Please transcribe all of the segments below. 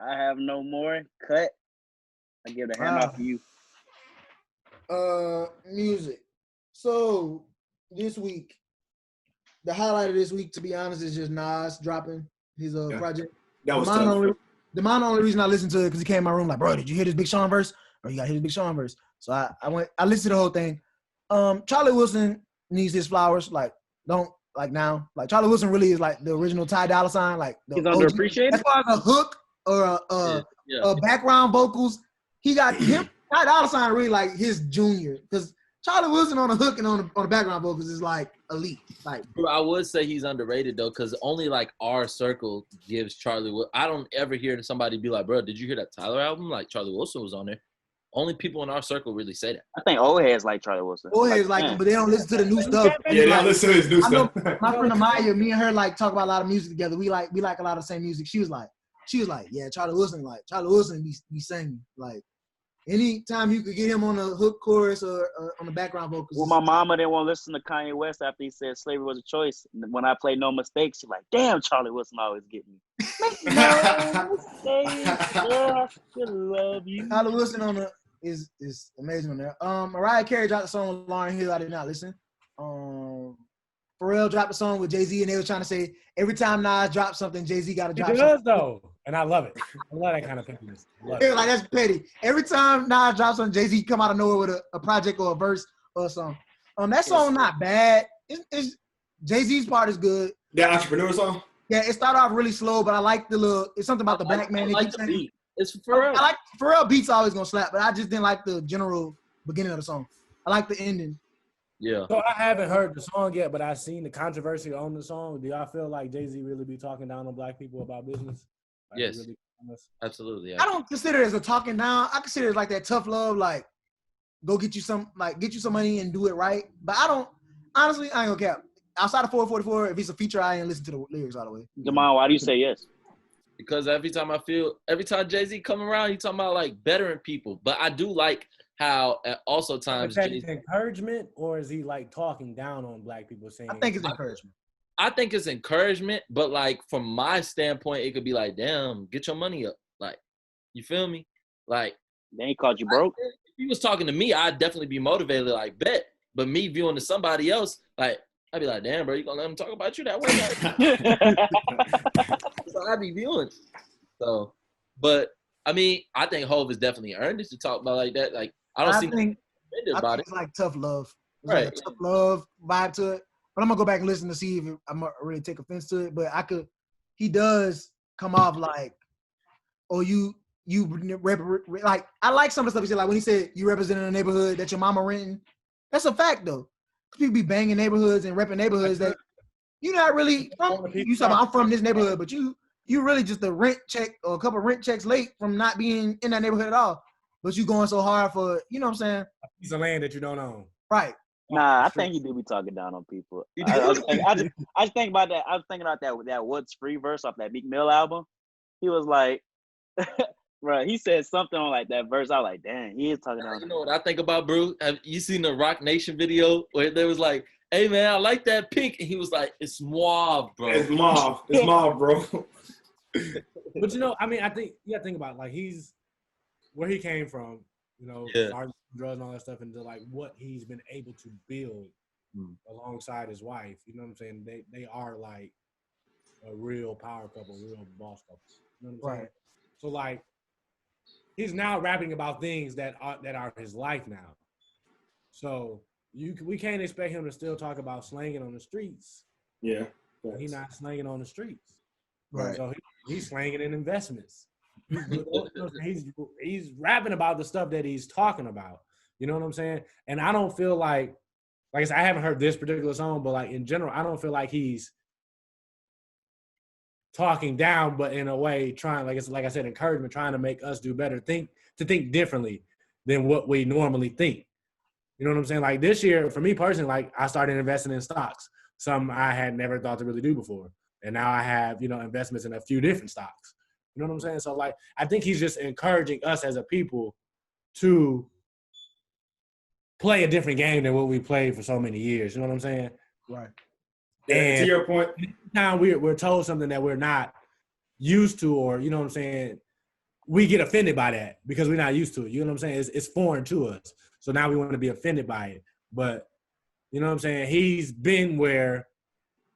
I have no more. Cut. I give the hand off to you. Music. So this week, the highlight of this week, to be honest, is just Nas dropping his project. That was tough. The only reason I listened to it because he came in my room like, bro, did you hear this Big Sean verse? Or you got to hear this Big Sean verse? So I listened to the whole thing. Charlie Wilson needs his flowers. Like, don't like now. Like Charlie Wilson really is like the original Ty Dolla $ign. Like he's underappreciated. As far as a hook or a background vocals, he got him. Ty Dolla $ign really like his junior because Charlie Wilson on the hook and on the background vocals is like elite. Like, bro, I would say he's underrated though, because only like our circle gives Charlie. I don't ever hear somebody be like, bro, did you hear that Tyler album? Like Charlie Wilson was on there. Only people in our circle really say that. I think old heads like Charlie Wilson. Old heads like him, but they don't listen to the new stuff. Yeah, they don't listen to his new stuff. My friend Amaya, me and her like talk about a lot of music together. We like a lot of the same music. She was like, yeah, Charlie Wilson be singing like. Anytime you could get him on the hook chorus or on the background vocals. Well, my mama didn't want to listen to Kanye West after he said slavery was a choice. And when I played No Mistakes, she's like, damn, Charlie Wilson always get me. No mistakes, I still love you. Charlie Wilson on the is amazing on there. Mariah Carey dropped a song with Lauryn Hill. I did not listen. Pharrell dropped a song with Jay-Z, and they were trying to say every time Nas drops something, Jay-Z got to drop something. He does, though. And I love it. I love that kind of pettiness. Like, that's petty. Every time Nas drops something, Jay-Z come out of nowhere with a project or a verse or something. That song not bad. It's Jay-Z's part is good. That entrepreneur song? Yeah, it started off really slow, but I like the little – it's something about the black man. I like the beat. It's Pharrell. I like Pharrell beats always going to slap, but I just didn't like the general beginning of the song. I like the ending. Yeah. So I haven't heard the song yet, but I've seen the controversy on the song. Do y'all feel like Jay-Z really be talking down on black people about business? Like yes. Really absolutely. I don't consider it as a talking down. I consider it like that tough love, like go get you some money and do it right. But I ain't gonna cap. Outside of 444, if it's a feature, I ain't listen to the lyrics all the way. Jamal, why do you say yes? Because every time Jay-Z come around, he talking about like bettering people. But I do like how at also times Jay-Z encouragement, or is he like talking down on black people saying? I think it's encouragement. I think it's encouragement, but like from my standpoint, it could be like, damn, get your money up. Like, you feel me? Like, they ain't called you broke. If he was talking to me, I'd definitely be motivated, like, bet. But me viewing to somebody else, like, I'd be like, damn, bro, you gonna let him talk about you that way? So I'd be viewing. So, but I mean, I think Hov has definitely earned it to talk about like that. Like, I think about it. It's like tough love. It's right. Like a tough love vibe to it. But I'm gonna go back and listen to see if I'm gonna really take offense to it. But he does come off like, oh, you like, I like some of the stuff he said. Like when he said you represent a neighborhood that your mama renting. That's a fact though. People be banging neighborhoods and repping neighborhoods that you're not really you say I'm from this neighborhood, but you really just a rent check or a couple rent checks late from not being in that neighborhood at all. But you going so hard for, you know what I'm saying? A piece of land that you don't own. Right. Nah, I think he do be talking down on people. I just think about that. I was thinking about that What's Free verse off that Meek Mill album. He was like, bro, he said something on like that verse. I was like, damn, he is talking down. You know what I think about, bro? Have you seen the Rock Nation video where there was like, hey man, I like that pink, and he was like, it's mauve, bro. It's mauve, bro. But you know, I mean, I think you gotta think about like he's where he came from, you know, drugs and all that stuff, and to like what he's been able to build alongside his wife. You know what I'm saying? They are like a real power couple, real boss couple. You know what I'm saying? So like he's now rapping about things that are his life now. So we can't expect him to still talk about slanging on the streets. Yeah. He's not slanging on the streets. Right. So he's slanging in investments. He's rapping about the stuff that he's talking about. You know what I'm saying? And I don't feel like I said, I haven't heard this particular song, but like in general, I don't feel like he's talking down, but in a way trying, like I said, encouragement, trying to make us do better, think differently than what we normally think. You know what I'm saying? Like this year, for me personally, like I started investing in stocks, something I had never thought to really do before. And now I have, investments in a few different stocks. You know what I'm saying? So like, I think he's just encouraging us as a people to play a different game than what we played for so many years. You know what I'm saying? Right. And to your point, now we're told something that we're not used to, or you know what I'm saying, we get offended by that because we're not used to it. You know what I'm saying? It's foreign to us. So now we want to be offended by it. But you know what I'm saying? He's been where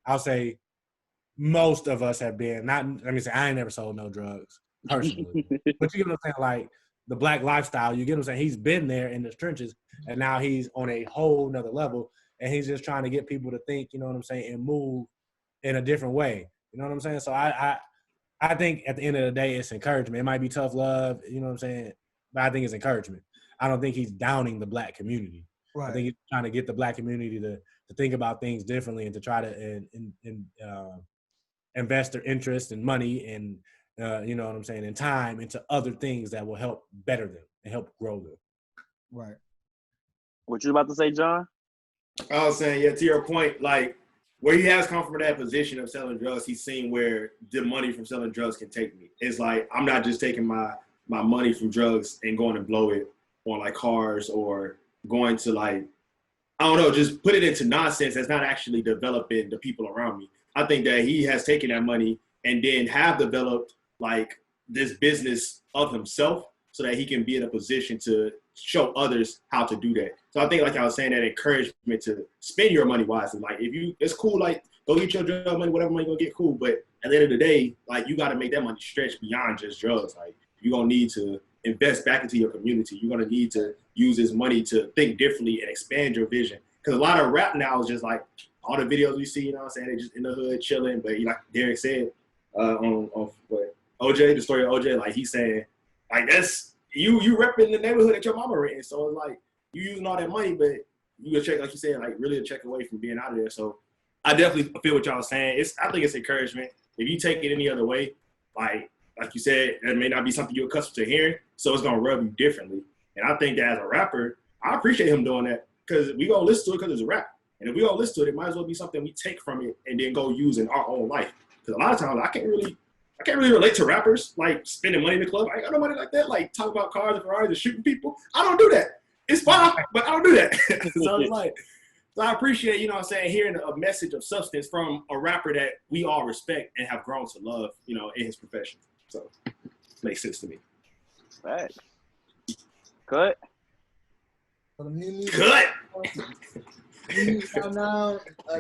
I'll say most of us have been. Not, let me say, I ain't never sold no drugs personally. But you get what I'm saying? Like the black lifestyle, you get what I'm saying? He's been there in the trenches, and now he's on a whole nother level, and he's just trying to get people to think, you know what I'm saying, and move in a different way. You know what I'm saying? So I think at the end of the day, it's encouragement. It might be tough love, you know what I'm saying? But I think it's encouragement. I don't think he's downing the black community. Right. I think he's trying to get the black community to think about things differently and to try to invest their interest and money and, you know what I'm saying, and time into other things that will help better them and help grow them. Right. What you about to say, John? I was saying, yeah, to your point, like, where he has come from that position of selling drugs, he's seen where the money from selling drugs can take me. It's like, I'm not just taking my money from drugs and going to blow it on like cars or going to like, I don't know, just put it into nonsense that's not actually developing the people around me. I think that he has taken that money and then have developed like this business of himself so that he can be in a position to show others how to do that. So I think, like I was saying, that encouragement to spend your money wisely. Like, if you, it's cool, like, go get your drug money, whatever money you're gonna get, cool. But at the end of the day, like, you got to make that money stretch beyond just drugs. Like, you're gonna need to invest back into your community. You're gonna need to use this money to think differently and expand your vision. Because a lot of rap now is just like all the videos we see, you know what I'm saying? They're just in the hood chilling. But like Derek said on what OJ, the story of OJ, like he's saying, like, that's you repping the neighborhood that your mama renting. So it's like you using all that money, but you a check, like you said, like really a check away from being out of there. So I definitely feel what y'all saying. I think it's encouragement. If you take it any other way, like you said, that may not be something you're accustomed to hearing, so it's gonna rub you differently. And I think that as a rapper, I appreciate him doing that because we gonna listen to it because it's a rap. And if we gonna listen to it, it might as well be something we take from it and then go use in our own life. Because a lot of times I can't really relate to rappers like spending money in the club. I ain't got no money like that. Like talk about cars and Ferraris and shooting people. I don't do that. It's fine, but I don't do that. So it's like, so I appreciate, you know what I'm saying, hearing a message of substance from a rapper that we all respect and have grown to love, you know, in his profession. So makes sense to me. Right. Cut. Cut. Now,